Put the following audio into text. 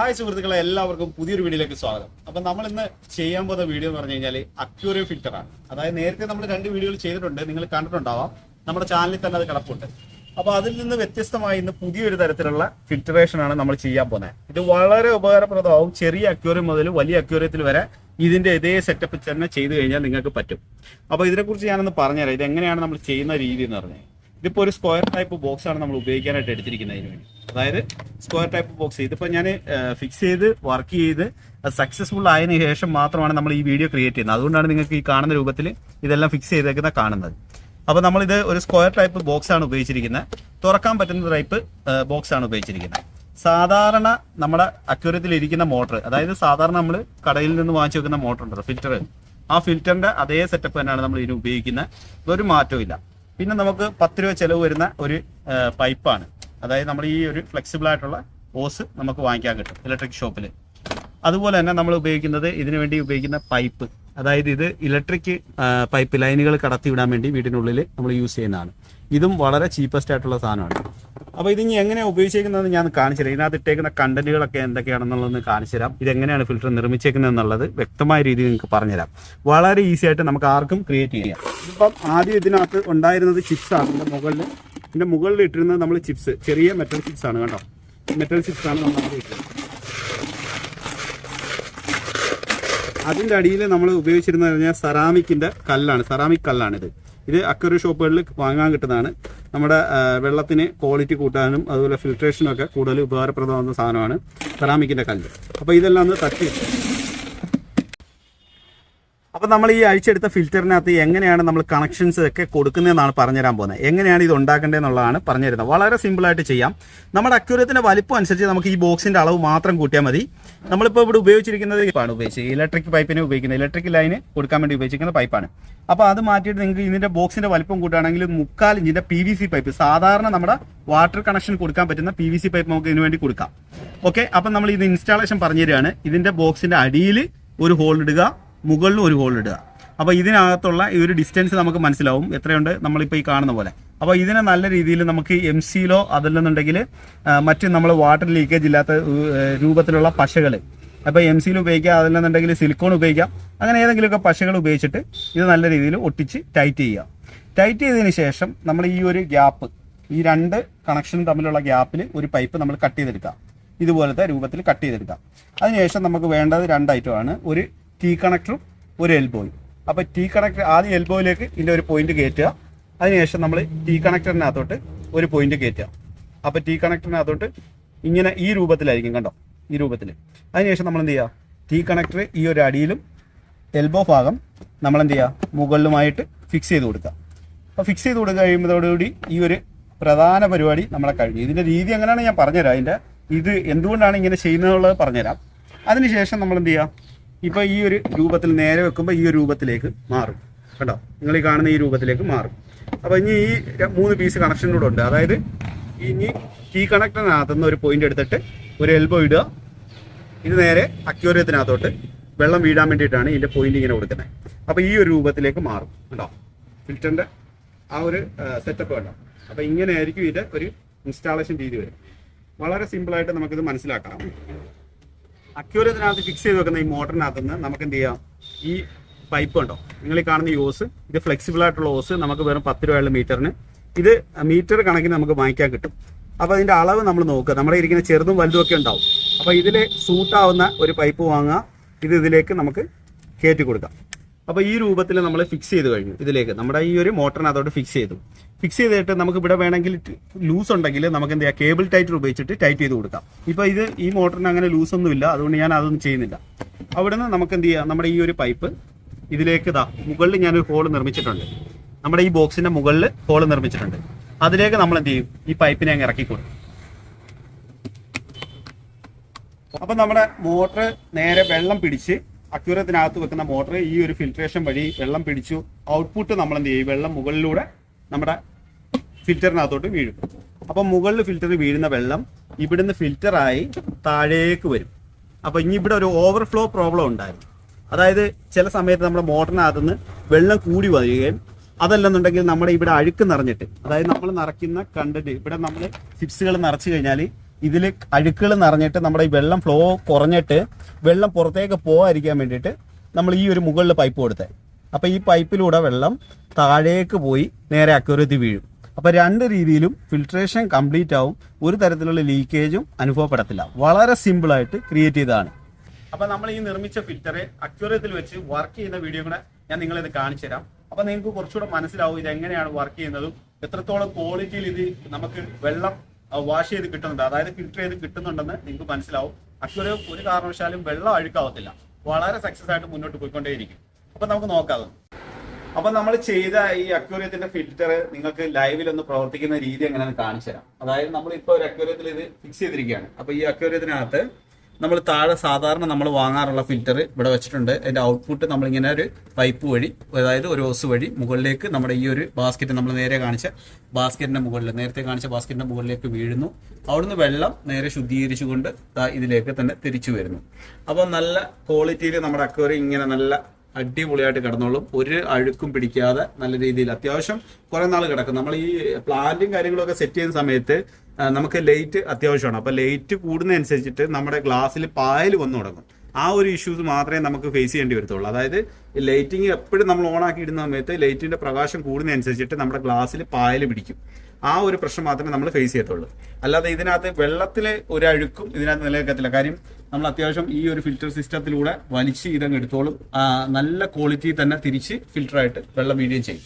Hi സുഹൃത്തുക്കളെ, എല്ലാവർക്കും പുതിയൊരു വീഡിയോയിലേക്ക് സ്വാഗതം. അപ്പൊ നമ്മൾ ഇന്ന് ചെയ്യാൻ പോകുന്ന വീഡിയോ എന്ന് പറഞ്ഞു കഴിഞ്ഞാൽ അക്വേറിയം ഫിൽറ്റർ ആണ്. അതായത് നേരത്തെ നമ്മൾ 2 വീഡിയോകൾ ചെയ്തിട്ടുണ്ട്, നിങ്ങൾ കണ്ടിട്ടുണ്ടാവാം, നമ്മുടെ ചാനലിൽ തന്നെ അത് കിടപ്പുണ്ട്. അപ്പൊ അതിൽ നിന്ന് വ്യത്യസ്തമായി ഇന്ന് പുതിയൊരു തരത്തിലുള്ള ഫിൽറ്ററേഷൻ ആണ് നമ്മൾ ചെയ്യാൻ പോകുന്നത്. ഇത് വളരെ ഉപകാരപ്രദമാവും. ചെറിയ അക്വേറിയം മുതൽ വലിയ അക്വേറിയത്തിൽ വരെ ഇതിന്റെ ഇതേ സെറ്റപ്പ് തന്നെ ചെയ്തു കഴിഞ്ഞാൽ നിങ്ങൾക്ക് പറ്റും. അപ്പൊ ഇതിനെക്കുറിച്ച് ഞാനൊന്ന് പറഞ്ഞുതരാം. ഇത് എങ്ങനെയാണ് നമ്മൾ ചെയ്യുന്ന രീതി എന്ന് പറഞ്ഞാൽ, ഇതിപ്പോൾ ഒരു സ്ക്വയർ ടൈപ്പ് ബോക്സ് ആണ് നമ്മൾ ഉപയോഗിക്കാനായിട്ട് എടുത്തിരിക്കുന്നതിന് വേണ്ടി. അതായത് സ്ക്വയർ ടൈപ്പ് ബോക്സ് ഇതിപ്പോൾ ഞാൻ ഫിക്സ് ചെയ്ത് വർക്ക് ചെയ്ത് സക്സസ്ഫുൾ ആയതിനു ശേഷം മാത്രമാണ് നമ്മൾ ഈ വീഡിയോ ക്രിയേറ്റ് ചെയ്യുന്നത്. അതുകൊണ്ടാണ് നിങ്ങൾക്ക് ഈ കാണുന്ന രൂപത്തിൽ ഇതെല്ലാം ഫിക്സ് ചെയ്തേക്കുന്ന കാണുന്നത്. അപ്പോൾ നമ്മളിത് ഒരു സ്ക്വയർ ടൈപ്പ് ബോക്സ് ആണ് ഉപയോഗിച്ചിരിക്കുന്നത്. തുറക്കാൻ പറ്റുന്ന ടൈപ്പ് ബോക്സ് ആണ് ഉപയോഗിച്ചിരിക്കുന്നത്. സാധാരണ നമ്മുടെ അക്വേറിയത്തിൽ ഇരിക്കുന്ന മോട്ടർ, അതായത് സാധാരണ നമ്മൾ കടയിൽ നിന്ന് വാങ്ങിച്ചു വെക്കുന്ന മോട്ടർ ഉണ്ടല്ലോ, ഫിൽറ്റർ, ആ ഫിൽറ്ററിന്റെ അതേ സെറ്റപ്പ് തന്നെയാണ് നമ്മൾ ഇതിന് ഉപയോഗിക്കുന്നത്. ഒരു മാറ്റവും ഇല്ല. പിന്നെ നമുക്ക് 10 രൂപ ചിലവ് വരുന്ന ഒരു പൈപ്പാണ്. അതായത് നമ്മൾ ഈ ഒരു ഫ്ലെക്സിബിൾ ആയിട്ടുള്ള ഓസ് നമുക്ക് വാങ്ങിക്കാൻ കിട്ടും ഇലക്ട്രിക് ഷോപ്പിൽ. അതുപോലെ തന്നെ നമ്മൾ ഉപയോഗിക്കുന്നത് ഇതിനു വേണ്ടി ഉപയോഗിക്കുന്ന പൈപ്പ്, അതായത് ഇത് ഇലക്ട്രിക് പൈപ്പ് ലൈനുകൾ കടത്തി വിടാൻ വേണ്ടി വീടിനുള്ളിൽ നമ്മൾ യൂസ് ചെയ്യുന്നതാണ്. ഇതും വളരെ ചീപ്പസ്റ്റ് ആയിട്ടുള്ള സാധനമാണ്. അപ്പോൾ ഇതിനി എങ്ങനെയാണ് ഉപയോഗിച്ചിരിക്കുന്നതെന്ന് ഞാൻ കാണിച്ചു തരാം. ഇതിനകത്ത് ഇട്ടേക്കുന്ന കണ്ടന്റുകളൊക്കെ എന്തൊക്കെയാണെന്നുള്ളതെന്ന് കാണിച്ചു തരാം. ഇതെങ്ങനെയാണ് ഫിൽറ്റർ നിർമ്മിച്ചേക്കുന്നത് എന്നുള്ളത് വ്യക്തമായ രീതിയിൽ നിങ്ങൾക്ക് പറഞ്ഞുതരാം. വളരെ ഈസി ആയിട്ട് നമുക്ക് ആർക്കും ക്രിയേറ്റ് ചെയ്യാം. ഇതിപ്പം ആദ്യം ഇതിനകത്ത് ഉണ്ടായിരുന്നത് ചിപ്സാണ്. ഇതിൻ്റെ മുകളിൽ ഇട്ടിരുന്നത് നമ്മൾ ചിപ്സ്, ചെറിയ മെറ്റൽ ചിപ്സ് ആണ് കേട്ടോ. മെറ്റൽ ചിപ്സ് ആണ് നമ്മൾ ആദ്യം ഇട്ടത്. അതിൻ്റെ അടിയിൽ നമ്മൾ ഉപയോഗിച്ചിരുന്നത് പറഞ്ഞാൽ സെറാമിക്കിൻ്റെ കല്ലാണ്. സെറാമിക് കല്ലാണിത്. ഇത് അക്വേറിയം ഷോപ്പുകളിൽ വാങ്ങാൻ കിട്ടുന്നതാണ്. നമ്മുടെ വെള്ളത്തിന് ക്വാളിറ്റി കൂട്ടാനും അതുപോലെ ഫിൽട്രേഷനും ഒക്കെ കൂടുതൽ ഉപകാരപ്രദമാകുന്ന സാധനമാണ് സെറാമിക്കിൻ്റെ കല്ല്. അപ്പോൾ ഇതെല്ലാം ഒന്ന് തട്ടി. അപ്പോൾ നമ്മൾ ഈ അഴിച്ചെടുത്ത ഫിൽറ്ററിനകത്ത് എങ്ങനെയാണ് നമ്മൾ കണക്ഷൻസ് ഒക്കെ കൊടുക്കുന്നതെന്നാണ് പറഞ്ഞുതരാൻ പോകുന്നത്. എങ്ങനെയാണ് ഇത് ഉണ്ടാക്കേണ്ടതെന്നുള്ളതാണ് പറഞ്ഞുതരുന്നത്. വളരെ സിമ്പിളായിട്ട് ചെയ്യാം. നമ്മുടെ അക്വേറിയത്തിൻ്റെ വലിപ്പം അനുസരിച്ച് നമുക്ക് ഈ ബോക്സിൻ്റെ അളവ് മാത്രം കൂട്ടിയാൽ മതി. നമ്മളിപ്പോൾ ഇവിടെ ഉപയോഗിച്ചിരിക്കുന്നത് പൈപ്പാണ് ഉപയോഗിച്ചത്. ഇലക്ട്രിക് പൈപ്പിനെ ഉപയോഗിക്കുന്നത്, ഇലക്ട്രിക് ലൈന് കൊടുക്കാൻ വേണ്ടി ഉപയോഗിച്ചിരിക്കുന്ന പൈപ്പാണ്. അപ്പോൾ അത് മാറ്റിയിട്ട് നിങ്ങൾക്ക് ഇതിൻ്റെ ബോക്സിൻ്റെ വലിപ്പം കൂട്ടുകയാണെങ്കിൽ 3/4 ഇഞ്ചിൻ്റെ PVC പൈപ്പ്, സാധാരണ നമ്മുടെ വാട്ടർ കണക്ഷൻ കൊടുക്കാൻ പറ്റുന്ന PVC പൈപ്പ് നമുക്ക് ഇതിനു വേണ്ടി കൊടുക്കാം. ഓക്കെ, അപ്പം നമ്മൾ ഇത് ഇൻസ്റ്റാളേഷൻ പറഞ്ഞു തരികയാണ്. ഇതിൻ്റെ ബോക്സിൻ്റെ അടിയിൽ ഒരു ഹോൾ ഇടുക, മുകളിലും ഒരു ഹോൾ ഇടുക. അപ്പോൾ ഇതിനകത്തുള്ള ഈ ഒരു ഡിസ്റ്റൻസ് നമുക്ക് മനസ്സിലാവും എത്രയുണ്ട് നമ്മളിപ്പോൾ ഈ കാണുന്ന പോലെ. അപ്പോൾ ഇതിനെ നല്ല രീതിയിൽ നമുക്ക് MC-ലോ അതല്ലെന്നുണ്ടെങ്കിൽ മറ്റ് നമ്മൾ വാട്ടർ ലീക്കേജ് ഇല്ലാത്ത രൂപത്തിലുള്ള പശകൾ, അപ്പോൾ MC-ൽ ഉപയോഗിക്കാം, അതല്ലെന്നുണ്ടെങ്കിൽ സിലിക്കോൺ ഉപയോഗിക്കാം. അങ്ങനെ ഏതെങ്കിലുമൊക്കെ പശകൾ ഉപയോഗിച്ചിട്ട് ഇത് നല്ല രീതിയിൽ ഒട്ടിച്ച് ടൈറ്റ് ചെയ്യുക. ടൈറ്റ് ചെയ്തതിന് ശേഷം നമ്മൾ ഈ ഒരു ഗ്യാപ്പ്, ഈ 2 കണക്ഷൻ തമ്മിലുള്ള ഗ്യാപ്പിൽ ഒരു പൈപ്പ് നമ്മൾ കട്ട് ചെയ്തെടുക്കാം. ഇതുപോലത്തെ രൂപത്തിൽ കട്ട് ചെയ്തെടുക്കാം. അതിനുശേഷം നമുക്ക് വേണ്ടത് 2 ഐറ്റമാണ്. ഒരു T കണക്ടറും ഒരു എൽബോയും. അപ്പോൾ T കണക്ടർ ആദ്യം എൽബോയിലേക്ക് ഇതിൻ്റെ ഒരു പോയിന്റ് കയറ്റുക. അതിനുശേഷം നമ്മൾ T കണക്ടറിനകത്തോട്ട് ഒരു പോയിന്റ് കയറ്റുക. അപ്പോൾ T കണക്ടറിനകത്തോട്ട് ഇങ്ങനെ ഈ രൂപത്തിലായിരിക്കും, കണ്ടോ, ഈ രൂപത്തിൽ. അതിനുശേഷം നമ്മൾ എന്ത് ചെയ്യുക, T കണക്ടർ ഈ ഒരു അടിയിലും എൽബോ ഭാഗം നമ്മൾ എന്ത് ചെയ്യുക, മുകളിലുമായിട്ട് ഫിക്സ് ചെയ്ത് കൊടുക്കുക. അപ്പോൾ ഫിക്സ് ചെയ്ത് കൊടുക്കുക കഴിയുമ്പോഴോടുകൂടി ഈ ഒരു പ്രധാന പരിപാടി നമ്മളെ കഴിഞ്ഞു. ഇതിൻ്റെ രീതി എങ്ങനെയാണ് ഞാൻ പറഞ്ഞുതരാം. അതിൻ്റെ ഇത് എന്തുകൊണ്ടാണ് ഇങ്ങനെ ചെയ്യുന്നതെന്നുള്ളത് പറഞ്ഞുതരാം. അതിനുശേഷം നമ്മൾ എന്ത് ചെയ്യുക, ഇപ്പോൾ ഈ ഒരു രൂപത്തിൽ നേരെ വെക്കുമ്പോൾ ഈ ഒരു രൂപത്തിലേക്ക് മാറും, കേട്ടോ. നിങ്ങൾ ഈ കാണുന്ന ഈ രൂപത്തിലേക്ക് മാറും. അപ്പോൾ ഇനി ഈ 3 പീസ് കണക്ഷൻ കൂടെ ഉണ്ട്. അതായത് ഇനി T കണക്ടറിനകത്തുനിന്ന് ഒരു പോയിന്റ് എടുത്തിട്ട് ഒരു എൽബോ ഇടുക. ഇത് നേരെ അക്വേറിയത്തിനകത്തോട്ട് വെള്ളം വീഴാൻ വേണ്ടിയിട്ടാണ് ഇതിൻ്റെ പോയിന്റ് ഇങ്ങനെ കൊടുക്കുന്നത്. അപ്പോൾ ഈ ഒരു രൂപത്തിലേക്ക് മാറും, കേട്ടോ. ഫിൽറ്ററിൻ്റെ ആ ഒരു സെറ്റപ്പ് കണ്ടോ. അപ്പോൾ ഇങ്ങനെ ആയിരിക്കും ഇതിൻ്റെ ഒരു ഇൻസ്റ്റാളേഷൻ രീതി വരും. വളരെ സിമ്പിളായിട്ട് നമുക്കിത് മനസ്സിലാക്കാം. അക്വേറിയത്തിനകത്ത് ഫിക്സ് ചെയ്ത് വെക്കുന്ന ഈ മോട്ടറിനകത്ത് നിന്ന് നമുക്ക് എന്ത് ചെയ്യാം, ഈ പൈപ്പ് ഉണ്ടോ, നിങ്ങൾ ഈ കാണുന്ന ഈ ഓസ്, ഇത് ഫ്ലെക്സിബിൾ ആയിട്ടുള്ള ഓസ് നമുക്ക് വെറും 10 രൂപയുള്ള മീറ്ററിന്, ഇത് മീറ്റർ കണക്കിന് നമുക്ക് വാങ്ങിക്കാൻ കിട്ടും. അപ്പോൾ അതിൻ്റെ അളവ് നമ്മൾ നോക്കുക. നമ്മുടെ ഇരിക്കുന്ന ചെറുതും വലുതും ഒക്കെ ഉണ്ടാവും. അപ്പോൾ ഇതിൽ സൂട്ടാവുന്ന ഒരു പൈപ്പ് വാങ്ങുക. ഇത് ഇതിലേക്ക് നമുക്ക് കയറ്റി കൊടുക്കാം. അപ്പോൾ ഈ രൂപത്തിൽ നമ്മൾ ഫിക്സ് ചെയ്ത് കഴിഞ്ഞു. ഇതിലേക്ക് നമ്മുടെ ഈ ഒരു മോട്ടറിനകത്തോട്ട് ഫിക്സ് ചെയ്തിട്ട് നമുക്ക് ഇവിടെ വേണമെങ്കിൽ ലൂസ് ഉണ്ടെങ്കിൽ നമുക്ക് എന്ത് ചെയ്യാം, കേബിൾ ടൈറ്റർ ഉപയോഗിച്ചിട്ട് ടൈറ്റ് ചെയ്ത് കൊടുക്കാം. ഇപ്പോൾ ഇത് ഈ മോട്ടറിന് അങ്ങനെ ലൂസൊന്നുമില്ല, അതുകൊണ്ട് ഞാൻ അതൊന്നും ചെയ്യുന്നില്ല. അവിടെ നിന്ന് നമുക്ക് എന്ത് ചെയ്യാം, നമ്മുടെ ഈ ഒരു പൈപ്പ് ഇതിലേക്ക് മുകളിൽ ഞാനൊരു ഹോൾ നിർമ്മിച്ചിട്ടുണ്ട്. നമ്മുടെ ഈ ബോക്സിൻ്റെ മുകളിൽ ഹോൾ നിർമ്മിച്ചിട്ടുണ്ട്. അതിലേക്ക് നമ്മൾ എന്ത് ചെയ്യും, ഈ പൈപ്പിനെ അങ്ങ് ഇറക്കി കൊടുക്കും. അപ്പം നമ്മുടെ മോട്ടർ നേരെ വെള്ളം പിടിച്ച്, അക്വേറിയത്തിനകത്ത് വെക്കുന്ന മോട്ടർ ഈ ഒരു ഫിൽട്രേഷൻ വഴി വെള്ളം പിടിച്ചു. ഔട്ട്പുട്ട് നമ്മൾ എന്ത് ചെയ്യും, വെള്ളം മുകളിലൂടെ നമ്മുടെ ഫിൽറ്ററിനകത്തോട്ട് വീഴും. അപ്പം മുകളിൽ ഫിൽറ്റർ വീഴുന്ന വെള്ളം ഇവിടുന്ന് ഫിൽറ്ററായി താഴേക്ക് വരും. അപ്പോൾ ഇനി ഇവിടെ ഒരു ഓവർഫ്ലോ പ്രോബ്ലം ഉണ്ടായിരുന്നു. അതായത് ചില സമയത്ത് നമ്മുടെ മോട്ടറിനകത്തുനിന്ന് വെള്ളം കൂടി വരികയും, അതല്ലെന്നുണ്ടെങ്കിൽ നമ്മുടെ ഇവിടെ അഴുക്ക് നിറഞ്ഞിട്ട്, അതായത് നമ്മൾ നിറയ്ക്കുന്ന കണ്ടന്റ് ഇവിടെ നമ്മൾ ചിപ്സുകൾ നിറച്ചു കഴിഞ്ഞാൽ ഇതിൽ അഴുക്കുകൾ നിറഞ്ഞിട്ട് നമ്മുടെ ഈ വെള്ളം ഫ്ലോ കുറഞ്ഞിട്ട് വെള്ളം പുറത്തേക്ക് പോകാതിരിക്കാൻ വേണ്ടിയിട്ട് നമ്മൾ ഈ ഒരു മുകളിൽ പൈപ്പ് കൊടുത്തത്. അപ്പോൾ ഈ പൈപ്പിലൂടെ വെള്ളം താഴേക്ക് പോയി നേരെ അക്വേറിയത്തിൽ വീഴും. അപ്പോൾ രണ്ട് രീതിയിലും ഫിൽട്രേഷൻ കംപ്ലീറ്റ് ആവും, ഒരു തരത്തിലുള്ള ലീക്കേജും അനുഭവപ്പെടത്തില്ല. വളരെ സിമ്പിളായിട്ട് ക്രിയേറ്റ് ചെയ്തതാണ്. അപ്പോൾ നമ്മൾ ഈ നിർമ്മിച്ച ഫിൽറ്റർ അക്വേറിയത്തിൽ വെച്ച് വർക്ക് ചെയ്യുന്ന വീഡിയോ കൂടെ ഞാൻ നിങ്ങളിത് കാണിച്ചു തരാം. അപ്പോൾ നിങ്ങൾക്ക് കുറച്ചുകൂടെ മനസ്സിലാവും ഇത് എങ്ങനെയാണ് വർക്ക് ചെയ്യുന്നതും എത്രത്തോളം ക്വാളിറ്റിയിൽ ഇത് നമുക്ക് വെള്ളം വാഷ് ചെയ്ത് കിട്ടുന്നുണ്ട്, അതായത് ഫിൽറ്റർ ചെയ്ത് കിട്ടുന്നുണ്ടെന്ന് നിങ്ങൾക്ക് മനസ്സിലാവും. അക്വേറിയം ഒരു കാരണവശാലും വെള്ളം അഴുക്കാവത്തില്ല, വളരെ സക്സസ് ആയിട്ട് മുന്നോട്ട് പോയിക്കൊണ്ടേയിരിക്കും. അപ്പോൾ നമുക്ക് നോക്കാം. അപ്പൊ നമ്മൾ ചെയ്ത ഈ അക്വേറിയത്തിന്റെ ഫിൽറ്റർ നിങ്ങൾക്ക് ലൈവിൽ ഒന്ന് പ്രവർത്തിക്കുന്ന രീതി എങ്ങനെയാണെന്ന് കാണിച്ചു തരാം. അതായത് നമ്മളിപ്പോൾ ഒരു അക്വേറിയത്തിൽ ഇത് ഫിക്സ് ചെയ്തിരിക്കുകയാണ്. അപ്പൊ ഈ അക്വേറിയത്തിനകത്ത് നമ്മൾ താഴെ സാധാരണ നമ്മൾ വാങ്ങാറുള്ള ഫിൽറ്റർ ഇവിടെ വെച്ചിട്ടുണ്ട്. അതിന്റെ ഔട്ട്പുട്ട് നമ്മളിങ്ങനെ ഒരു പൈപ്പ് വഴി, അതായത് ഒരു ഓസ് വഴി മുകളിലേക്ക് നമ്മുടെ ഈ ഒരു ബാസ്ക്കറ്റ്, നമ്മൾ നേരെ കാണിച്ച ബാസ്ക്കറ്റിന്റെ മുകളിൽ, നേരത്തെ കാണിച്ച ബാസ്ക്കറ്റിന്റെ മുകളിലേക്ക് വീഴുന്നു. അവിടുന്ന് വെള്ളം നേരെ ശുദ്ധീകരിച്ചുകൊണ്ട് ഇതിലേക്ക് തന്നെ തിരിച്ചു വരുന്നു. അപ്പോൾ നല്ല ക്വാളിറ്റിയിൽ നമ്മുടെ അക്വേറിയം ഇങ്ങനെ നല്ല അടിപൊളിയായിട്ട് കിടന്നോളും, ഒരു അഴുക്കും പിടിക്കാതെ നല്ല രീതിയിൽ അത്യാവശ്യം കുറെ നാൾ കിടക്കും. നമ്മൾ ഈ പ്ലാന്റും കാര്യങ്ങളൊക്കെ സെറ്റ് ചെയ്യുന്ന സമയത്ത് നമുക്ക് ലൈറ്റ് അത്യാവശ്യമാണ്. അപ്പോൾ ലൈറ്റ് കൂടുന്നതനുസരിച്ചിട്ട് നമ്മുടെ ഗ്ലാസ്സിൽ പായൽ വന്നു തുടങ്ങും. ആ ഒരു ഇഷ്യൂസ് മാത്രമേ നമുക്ക് ഫേസ് ചെയ്യേണ്ടി വരത്തുള്ളൂ. അതായത് ലൈറ്റിങ് എപ്പോഴും നമ്മൾ ഓണാക്കി ഇടുന്ന സമയത്ത് ലൈറ്റിന്റെ പ്രകാശം കൂടുന്നതനുസരിച്ചിട്ട് നമ്മുടെ ഗ്ലാസ്സിൽ പായൽ പിടിക്കും. ആ ഒരു പ്രശ്നം മാത്രമേ നമ്മൾ ഫേസ് ചെയ്യത്തുള്ളൂ. അല്ലാതെ ഇതിനകത്ത് വെള്ളത്തിലെ ഒരു അഴുക്കും ഇതിനകത്ത് നിലനിൽക്കത്തില്ല. കാര്യം നമ്മൾ അത്യാവശ്യം ഈ ഒരു ഫിൽറ്റർ സിസ്റ്റത്തിലൂടെ വലിച്ച് ഇതങ്ങ് എടുത്തോളും. നല്ല ക്വാളിറ്റി തന്നെ തിരിച്ച് ഫിൽറ്ററായിട്ട് വെള്ളം വീഴുകയും ചെയ്യും.